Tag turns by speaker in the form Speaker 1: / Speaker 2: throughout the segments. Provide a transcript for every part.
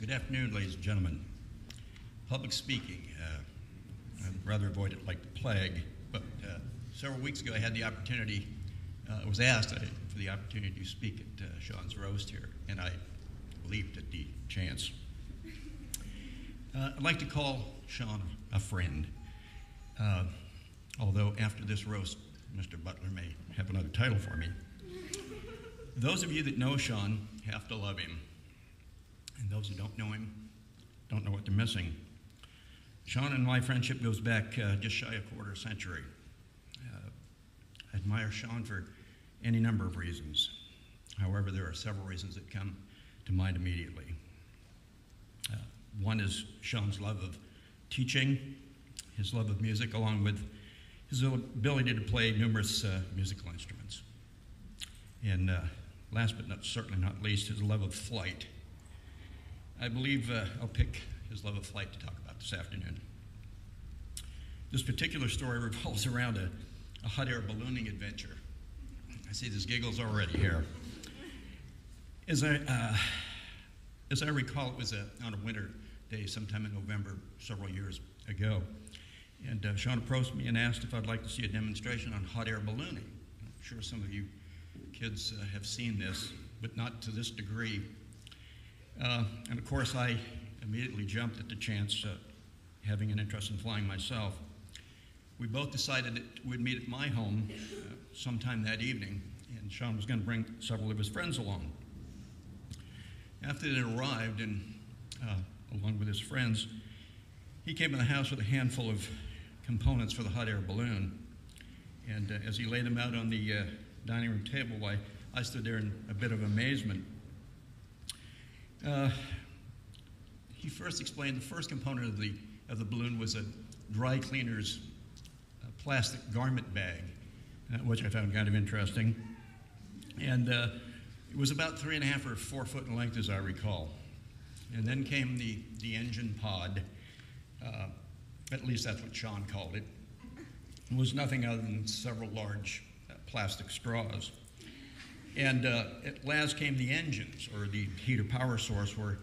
Speaker 1: Good afternoon, ladies and gentlemen. Public speaking, I'd rather avoid it like the plague, but several weeks ago I had the opportunity, I was asked for the opportunity to speak at Sean's roast here, and I leaped at the chance. I'd like to call Sean a friend, although after this roast, Mr. Butler may have another title for me. Those of you that know Sean have to love him, and those who don't know him don't know what they're missing. Sean and my friendship goes back just shy of a quarter century. I admire Sean for any number of reasons. However, there are several reasons that come to mind immediately. One is Sean's love of teaching, his love of music, along with his ability to play numerous musical instruments. And last but certainly not least, his love of flight. I believe I'll pick his love of flight to talk about this afternoon. This particular story revolves around a hot air ballooning adventure. I see there's giggles already here. As I recall, it was on a winter day sometime in November several years ago. And Sean approached me and asked if I'd like to see a demonstration on hot air ballooning. I'm sure some of you kids have seen this, but not to this degree. And of course, I immediately jumped at the chance, having an interest in flying myself. We both decided that we'd meet at my home sometime that evening, and Sean was going to bring several of his friends along. After they arrived, and along with his friends, he came in the house with a handful of components for the hot air balloon. And as he laid them out on the dining room table, I stood there in a bit of amazement. He first explained the first component of the balloon was a dry cleaner's plastic garment bag, which I found kind of interesting. And it was about 3.5 or 4 foot in length, as I recall. And then came the engine pod. At least that's what Sean called it. It was nothing other than several large plastic straws. And at last came the engines, or the heater power source, where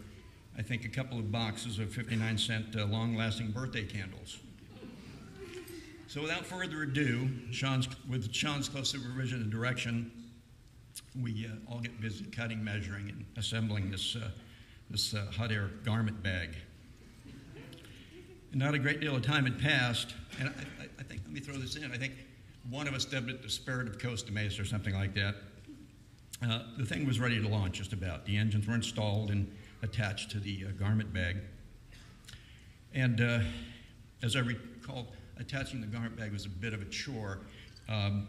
Speaker 1: I think a couple of boxes of 59-cent long-lasting birthday candles. So without further ado, with Sean's close supervision and direction, we all get busy cutting, measuring, and assembling this hot air garment bag. And not a great deal of time had passed, and I think, let me throw this in, I think one of us dubbed it the Spirit of Costa Mesa or something like that. The thing was ready to launch just about. The engines were installed and attached to the garment bag. And as I recall, attaching the garment bag was a bit of a chore.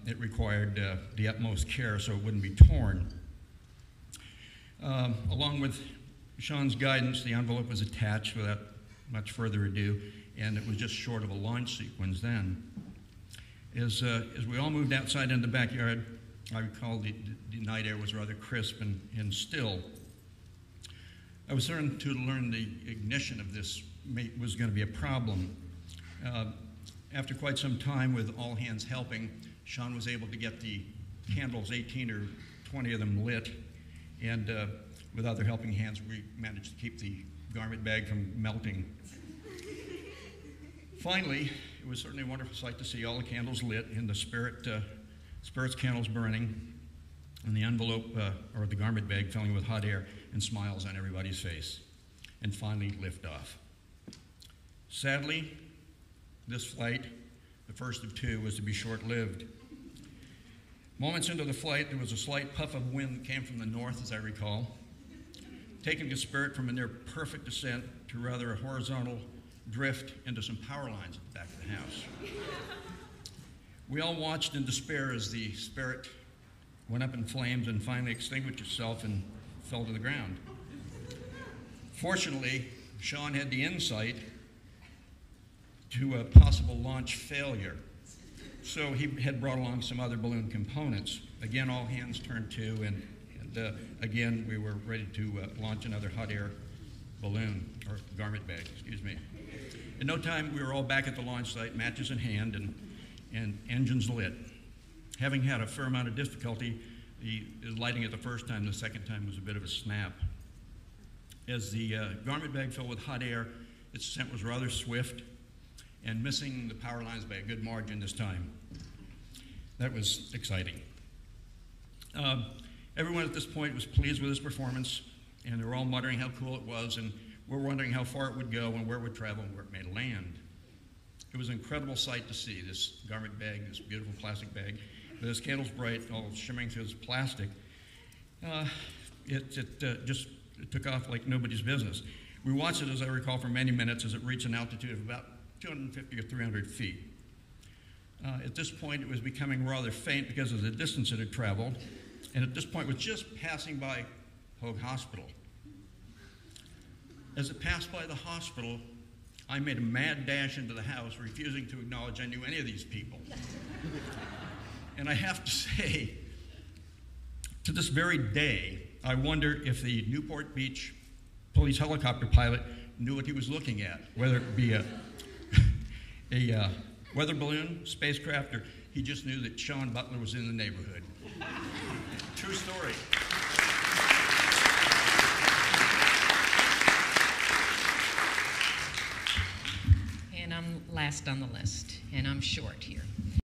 Speaker 1: It required the utmost care so it wouldn't be torn. Along with Sean's guidance, the envelope was attached without much further ado, and it was just short of a launch sequence then. As we all moved outside into the backyard, I recall the night air was rather crisp and still. I was starting to learn the ignition of this was going to be a problem. After quite some time with all hands helping, Sean was able to get the candles, 18 or 20 of them lit, and with other helping hands, we managed to keep the garment bag from melting. Finally, it was certainly a wonderful sight to see all the candles lit and the Spirit's candles burning, and the envelope, or the garment bag, filling with hot air and smiles on everybody's face, and finally lift off. Sadly, this flight, the first of two, was to be short-lived. Moments into the flight, there was a slight puff of wind that came from the north, as I recall, taking the Spirit from a near perfect descent to rather a horizontal drift into some power lines at the back of the house. We all watched in despair as the Spirit went up in flames and finally extinguished itself and fell to the ground. Fortunately, Sean had the insight to a possible launch failure, so he had brought along some other balloon components. Again, all hands turned to, and again, we were ready to launch another hot air balloon, or garment bag, excuse me. In no time, we were all back at the launch site, matches in hand, and engines lit. Having had a fair amount of difficulty lighting it the first time, the second time was a bit of a snap. As the garment bag filled with hot air, its descent was rather swift and missing the power lines by a good margin this time. That was exciting. Everyone at this point was pleased with his performance, and they were all muttering how cool it was, and we're wondering how far it would go and where it would travel and where it may land. It was an incredible sight to see, this garment bag, this beautiful plastic bag, with its candles bright, all shimmering through this plastic. It just took off like nobody's business. We watched it, as I recall, for many minutes as it reached an altitude of about 250 or 300 feet. At this point, it was becoming rather faint because of the distance it had traveled, and at this point was just passing by Hoag Hospital. As it passed by the hospital, I made a mad dash into the house, refusing to acknowledge I knew any of these people. And I have to say, to this very day, I wonder if the Newport Beach police helicopter pilot knew what he was looking at, whether it be a weather balloon, spacecraft, or he just knew that Sean Butler was in the neighborhood. True story.
Speaker 2: And I'm last on the list, and I'm short here.